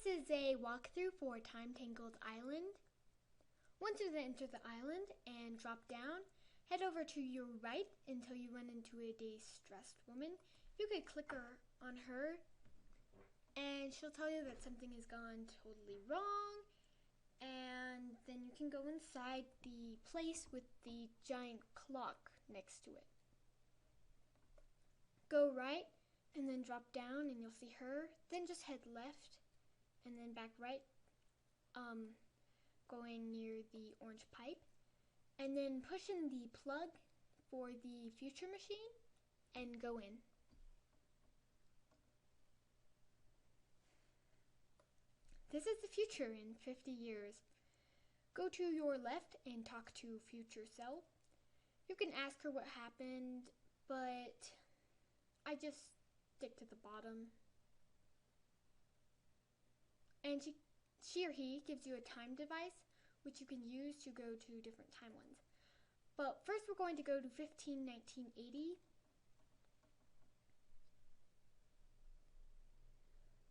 This is a walkthrough for Tangled Island. Once you enter the island and drop down, head over to your right until you run into a distressed woman. You could click on her and she'll tell you that something has gone totally wrong, and then you can go inside the place with the giant clock next to it. Go right and then drop down and you'll see her. Then just head left and then back right, going near the orange pipe, and then push in the plug for the future machine and go in. This is the future in 50 years. Go to your left and talk to future self. You can ask her what happened, but I just stick to the bottom. And she or he gives you a time device which you can use to go to different timelines. But first we're going to go to 1980.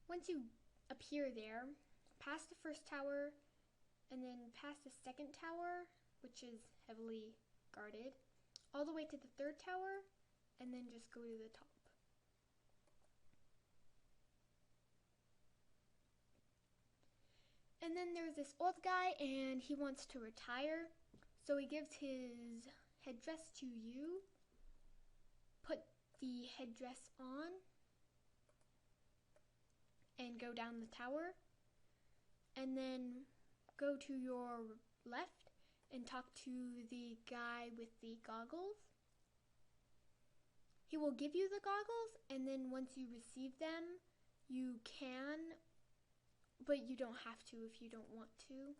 Once you appear there, pass the first tower and then pass the second tower, which is heavily guarded, all the way to the third tower, and then just go to the top. And then there's this old guy and he wants to retire, so he gives his headdress to you. Put the headdress on and go down the tower, and then go to your left and talk to the guy with the goggles. He will give you the goggles, and then once you receive them, you can, but you don't have to if you don't want to,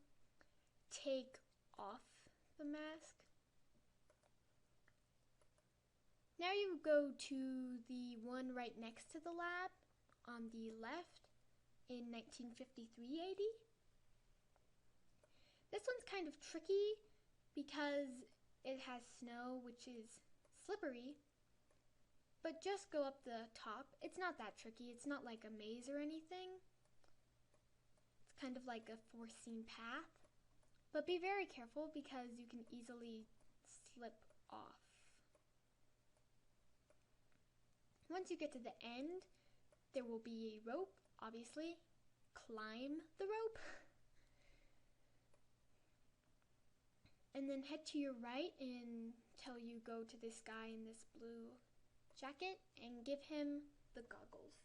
take off the mask. Now you go to the one right next to the lab on the left in 1953 AD. This one's kind of tricky because it has snow, which is slippery, but just go up the top. It's not that tricky. It's not like a maze or anything. It's kind of like a foreseen path, but be very careful because you can easily slip off. Once you get to the end, there will be a rope, obviously. Climb the rope. And then head to your right until you go to this guy in this blue jacket and give him the goggles.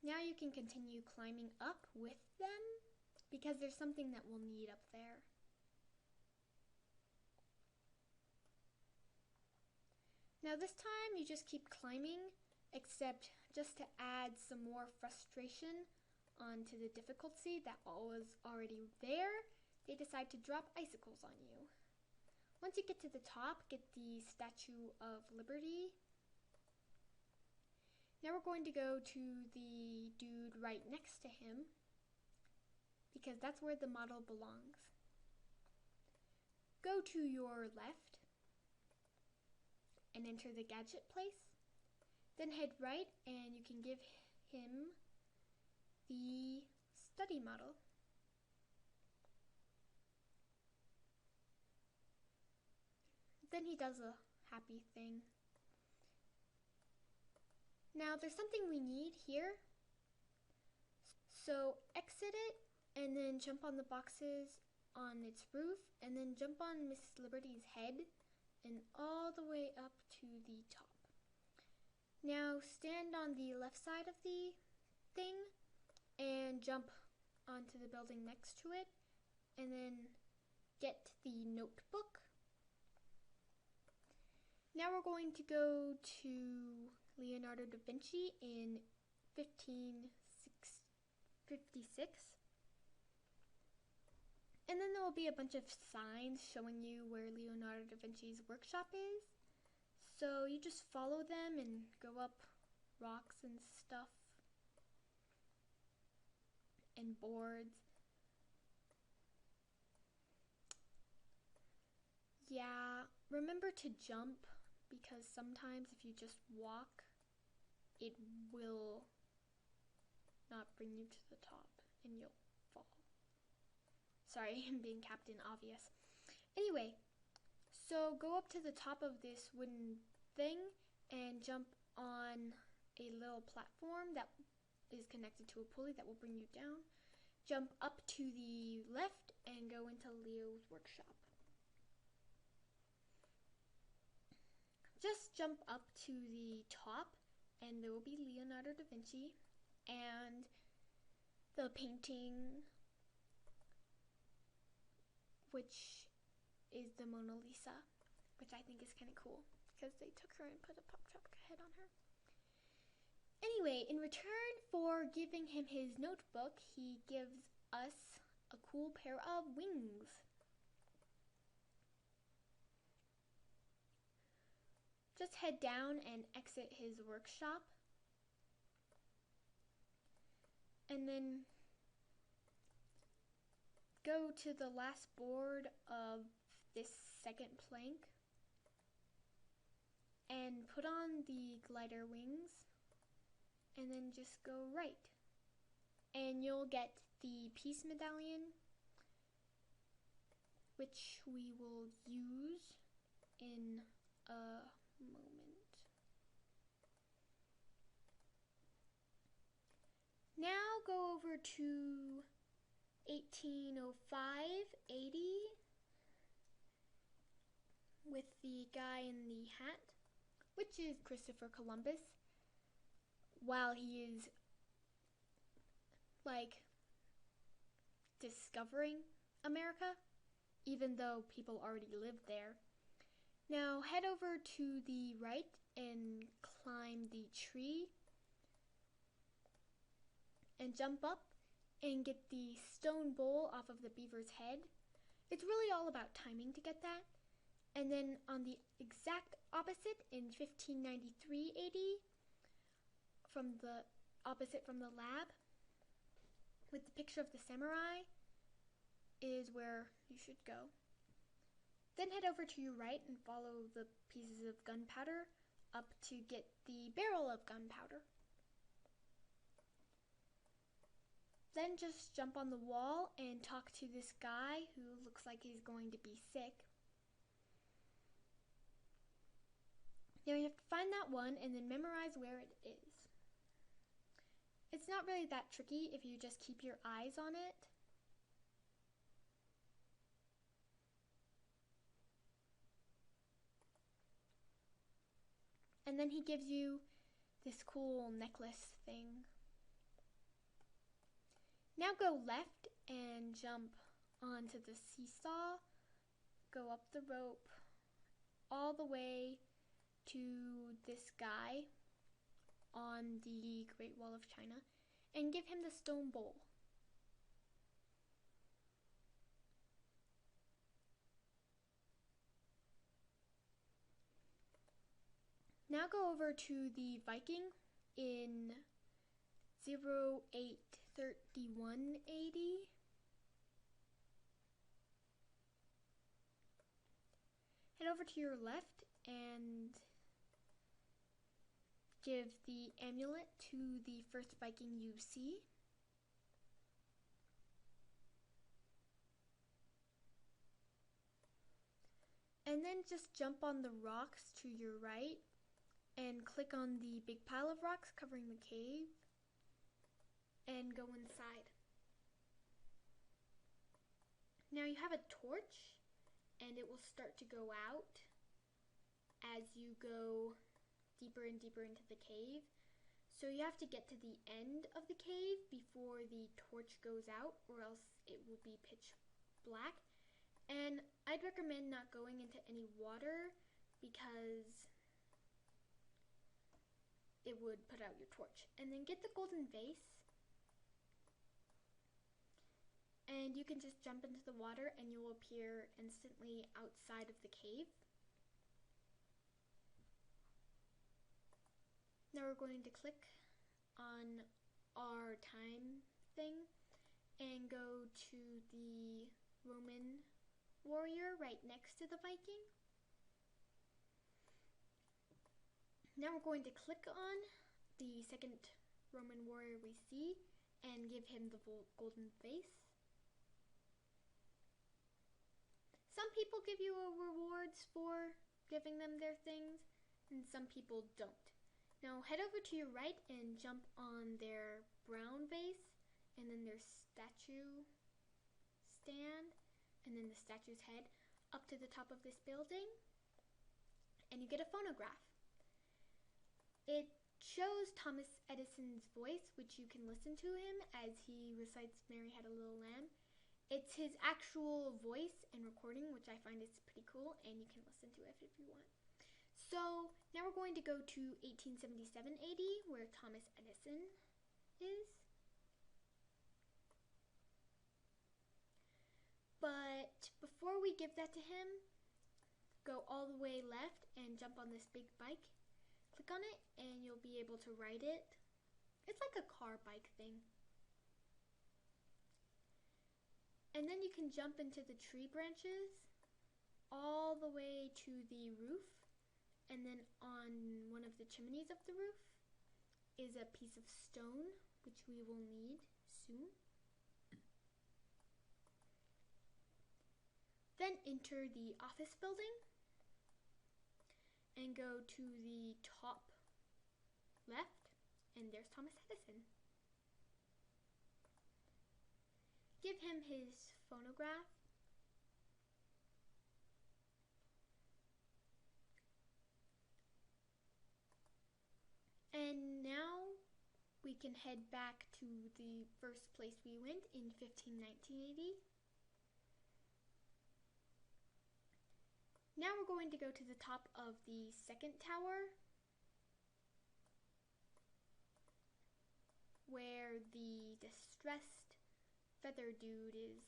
Now you can continue climbing up with them because there's something that we'll need up there. Now this time you just keep climbing, except just to add some more frustration onto the difficulty that was already there, they decide to drop icicles on you. Once you get to the top, get the Statue of Liberty. Now we're going to go to the dude right next to him, because that's where the model belongs. Go to your left and enter the gadget place. Then head right and you can give him the study model. Then he does a happy thing. Now there's something we need here. So exit it and then jump on the boxes on its roof and then jump on Miss Liberty's head and all the way up to the top. Now stand on the left side of the thing and jump onto the building next to it, and then get the notebook. Now we're going to go to Leonardo da Vinci in 1556. And then there will be a bunch of signs showing you where Leonardo da Vinci's workshop is. So you just follow them and go up rocks and stuff and boards. Yeah, remember to jump, because sometimes if you just walk, it will not bring you to the top and you'll fall. Sorry, I'm being Captain Obvious. Anyway, so go up to the top of this wooden thing and jump on a little platform that is connected to a pulley that will bring you down. Jump up to the left and go into Leo's workshop. Just jump up to the top and there will be Leonardo da Vinci and the painting, which is the Mona Lisa, which I think is kind of cool because they took her and put a pop truck head on her. Anyway, in return for giving him his notebook, he gives us a cool pair of wings. Just head down and exit his workshop. And then go to the last board of this second plank and put on the glider wings and then just go right. And you'll get the peace medallion, which we will use in a moment. Now go over to 1805-80 with the guy in the hat, which is Christopher Columbus, while he is like discovering America, even though people already lived there. Now head over to the right and climb the tree and jump up and get the stone bowl off of the beaver's head. It's really all about timing to get that. And then on the exact opposite in 1593 AD, from the opposite from the lab, with the picture of the samurai, is where you should go. Then head over to your right and follow the pieces of gunpowder up to get the barrel of gunpowder. Then just jump on the wall and talk to this guy who looks like he's going to be sick. Now you have to find that one and then memorize where it is. It's not really that tricky if you just keep your eyes on it. And then he gives you this cool necklace thing. Now go left and jump onto the seesaw. Go up the rope all the way to this guy on the Great Wall of China and give him the stone bowl. Now go over to the Viking in 0831 AD. Head over to your left and give the amulet to the first Viking you see. And then just jump on the rocks to your right and click on the big pile of rocks covering the cave and go inside. Now you have a torch and it will start to go out as you go deeper and deeper into the cave. So you have to get to the end of the cave before the torch goes out, or else it will be pitch black. And I'd recommend not going into any water because it would put out your torch. And then get the golden vase and you can just jump into the water and you will appear instantly outside of the cave. Now we're going to click on our time thing and go to the Roman warrior right next to the Viking. Now we're going to click on the second Roman warrior we see and give him the golden vase. Some people give you rewards for giving them their things, and some people don't. Now head over to your right and jump on their brown vase, and then their statue stand, and then the statue's head up to the top of this building, and you get a phonograph. It shows Thomas Edison's voice, which you can listen to him as he recites Mary Had a Little Lamb. It's his actual voice and recording, which I find is pretty cool, and you can listen to it if you want. So now we're going to go to 1877 AD, where Thomas Edison is. But before we give that to him, go all the way left and jump on this big bike. Click on it and you'll be able to ride it. It's like a car bike thing. And then you can jump into the tree branches all the way to the roof, and then on one of the chimneys of the roof is a piece of stone, which we will need soon. Then enter the office building and go to the top left, and there's Thomas Edison. Give him his phonograph. And now we can head back to the first place we went in 1519 AD. Now we're going to go to the top of the second tower, where the distressed feather dude is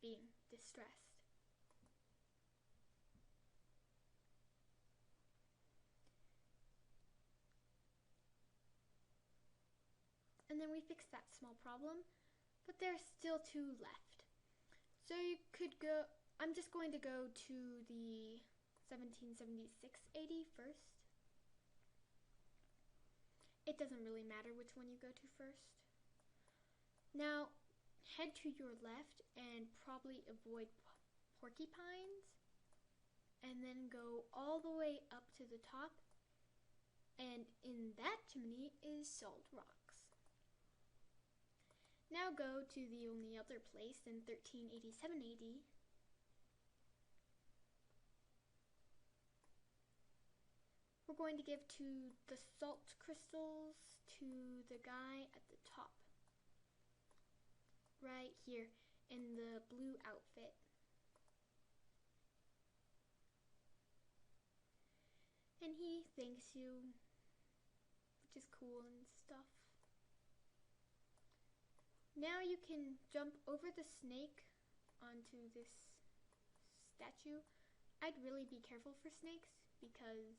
being distressed. And then we fixed that small problem, but there's still 2 left. So you could go, I'm just going to go to the 1776 AD first. It doesn't really matter which one you go to first. Now, head to your left and probably avoid porcupines, and then go all the way up to the top, and in that chimney is salt rocks. Now go to the only other place in 1387 AD. We're going to give to the salt crystals to the guy at the top. Right here in the blue outfit. And he thanks you, which is cool and stuff. Now you can jump over the snake onto this statue. I'd really be careful for snakes because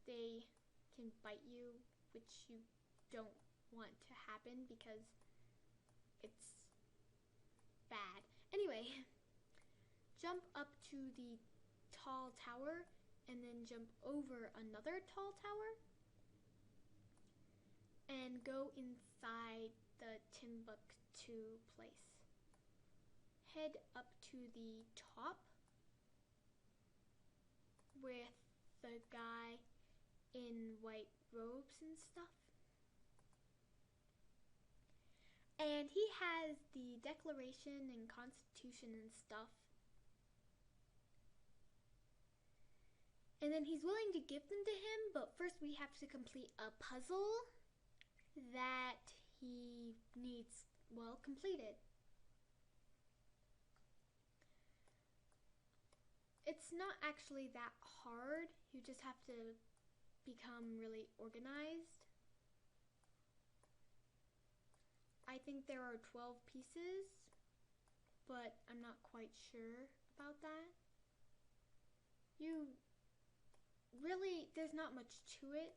they can bite you, which you don't want to happen because it's bad. Anyway, jump up to the tall tower and then jump over another tall tower and go inside the Timbuktu place. Head up to the top with the guy in white robes and stuff. And he has the Declaration and Constitution and stuff. And then he's willing to give them to him, but first we have to complete a puzzle that he needs, well, completed. It's not actually that hard. You just have to become really organized. I think there are 12 pieces, but I'm not quite sure about that. There's not much to it.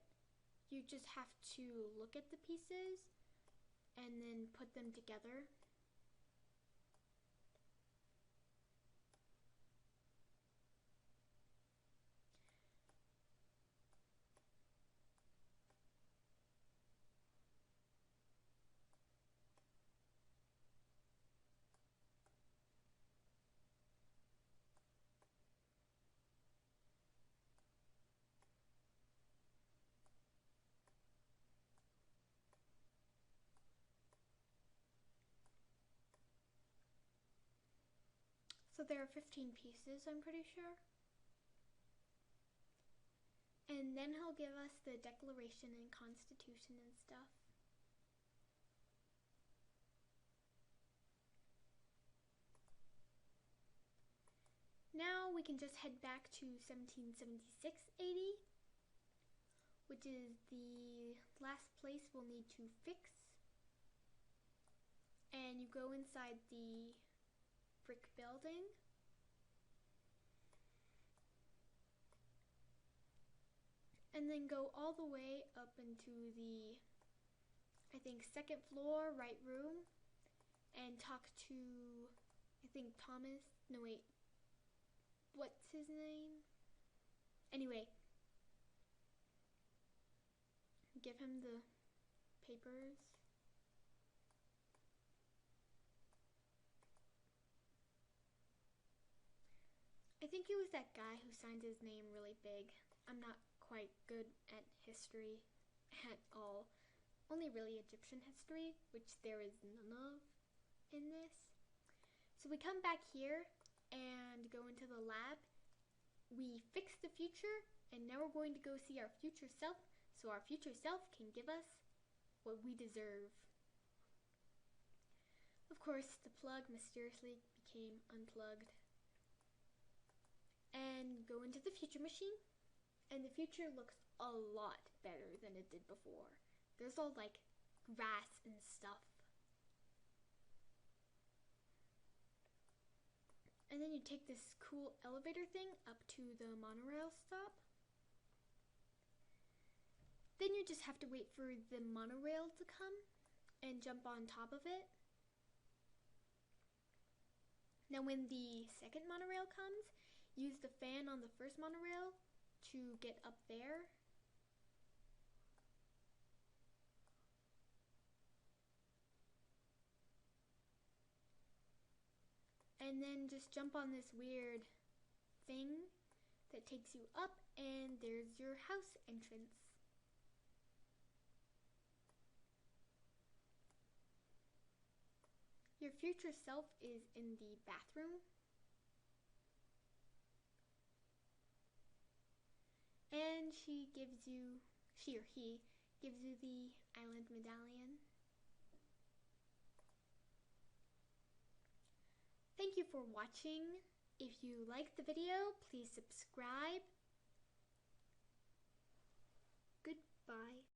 You just have to look at the pieces and then put them together. So there are 15 pieces, I'm pretty sure. And then he'll give us the Declaration and Constitution and stuff. Now we can just head back to 1776 AD, which is the last place we'll need to fix. And you go inside the brick building. And then go all the way up into the, I think, second floor, right room, and talk to, I think, Thomas. No, wait. What's his name? Anyway, give him the papers. I think it was that guy who signed his name really big. I'm not quite good at history at all. Only really Egyptian history, which there is none of in this. So we come back here and go into the lab. We fix the future, and now we're going to go see our future self, so our future self can give us what we deserve. Of course, the plug mysteriously became unplugged. And go into the future machine, and the future looks a lot better than it did before. There's all like grass and stuff. And then you take this cool elevator thing up to the monorail stop. Then you just have to wait for the monorail to come and jump on top of it. Now when the second monorail comes, use the fan on the first monorail to get up there. And then just jump on this weird thing that takes you up, and there's your house entrance. Your future self is in the bathroom. And she or he gives you the island medallion. Thank you for watching. If you liked the video, please subscribe. Goodbye.